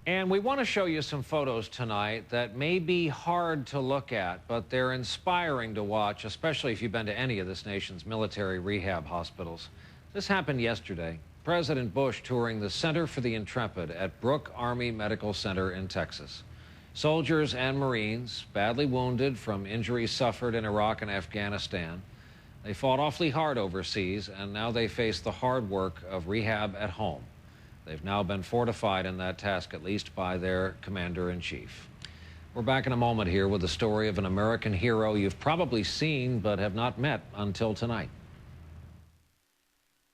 And we want to show you some photos tonight that may be hard to look at, but they're inspiring to watch, especially if you've been to any of this nation's military rehab hospitals. This happened yesterday. President Bush touring the Center for the Intrepid at Brooke Army Medical Center in Texas. Soldiers and Marines, badly wounded from injuries suffered in Iraq and Afghanistan. They fought awfully hard overseas, and now they face the hard work of rehab at home. They've now been fortified in that task, at least by their commander-in-chief. We're back in a moment here with the story of an American hero you've probably seen but have not met until tonight.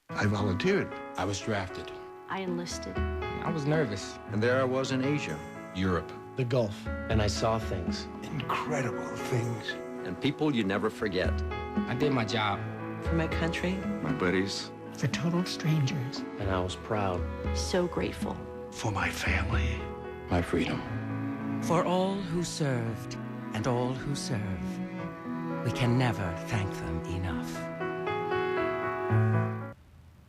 I volunteered. I was drafted. I enlisted. I was nervous. And there I was in Asia, Europe, the Gulf. And I saw things. Incredible things. and people you never forget. I did my job. For my country. My buddies. For total strangers. And I was proud. So grateful. For my family. My freedom. For all who served and all who serve. We can never thank them enough.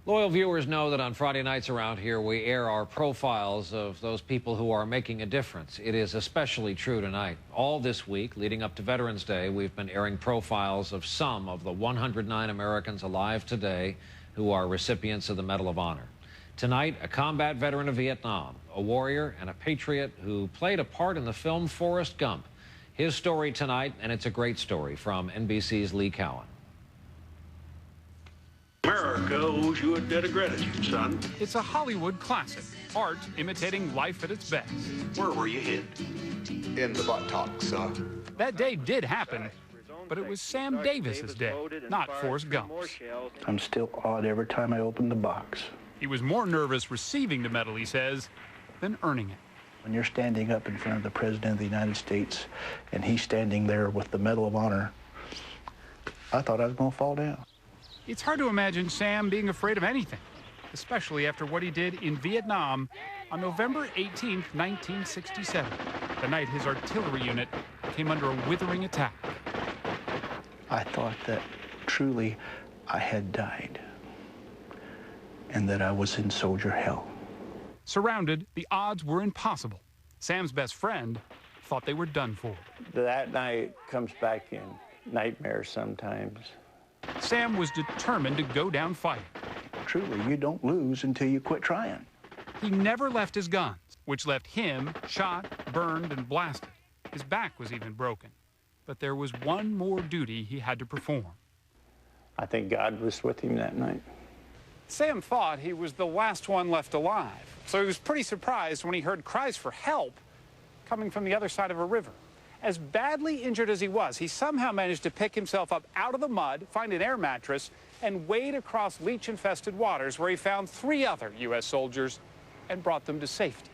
Loyal viewers know that on Friday nights around here, we air our profiles of those people who are making a difference. It is especially true tonight. All this week, leading up to Veterans Day, we've been airing profiles of some of the 109 Americans alive today who are recipients of the Medal of Honor. Tonight, a combat veteran of Vietnam, a warrior and a patriot who played a part in the film Forrest Gump. His story tonight, and it's a great story, from NBC's Lee Cowan. America owes you a debt of gratitude, son. It's a Hollywood classic, art imitating life at its best. Where were you hit? In the buttocks, That day did happen, but it was Sam Davis's day, not Forrest Gump's. I'm still awed every time I open the box. He was more nervous receiving the medal, he says, than earning it. When you're standing up in front of the President of the United States and he's standing there with the Medal of Honor, I thought I was going to fall down. It's hard to imagine Sam being afraid of anything, especially after what he did in Vietnam on November 18, 1967, the night his artillery unit came under a withering attack. I thought that truly I had died and that I was in soldier hell. Surrounded, the odds were impossible. Sam's best friend thought they were done for. That night comes back in nightmares sometimes. Sam was determined to go down fighting. Truly, you don't lose until you quit trying. He never left his guns, which left him shot, burned, and blasted. His back was even broken. But there was one more duty he had to perform. I think God was with him that night. Sam thought he was the last one left alive, so he was pretty surprised when he heard cries for help coming from the other side of a river. As badly injured as he was, he somehow managed to pick himself up out of the mud, find an air mattress, and wade across leech-infested waters where he found 3 other U.S. soldiers and brought them to safety.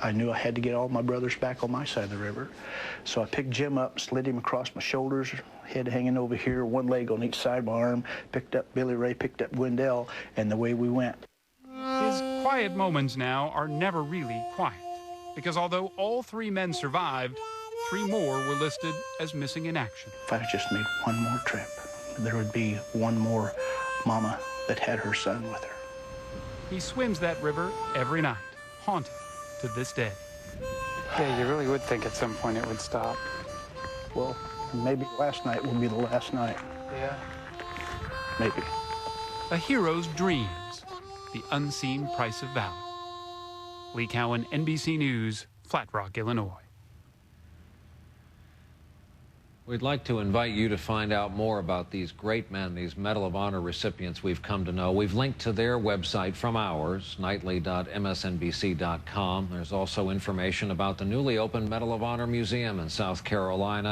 I knew I had to get all my brothers back on my side of the river, so I picked Jim up, slid him across my shoulders, head hanging over here, one leg on each side of my arm, picked up Billy Ray, picked up Wendell, and away we went. His quiet moments now are never really quiet, because although all 3 men survived, 3 more were listed as missing in action. If I just made one more trip, there would be one more mama that had her son with her. He swims that river every night, haunted to this day. Yeah, you really would think at some point it would stop. Well, maybe last night will be the last night. Yeah. Maybe. A hero's dreams, the unseen price of valor. Lee Cowan, NBC News, Flat Rock, Illinois. We'd like to invite you to find out more about these great men, these Medal of Honor recipients we've come to know. We've linked to their website from ours, nightly.msnbc.com. There's also information about the newly opened Medal of Honor Museum in South Carolina.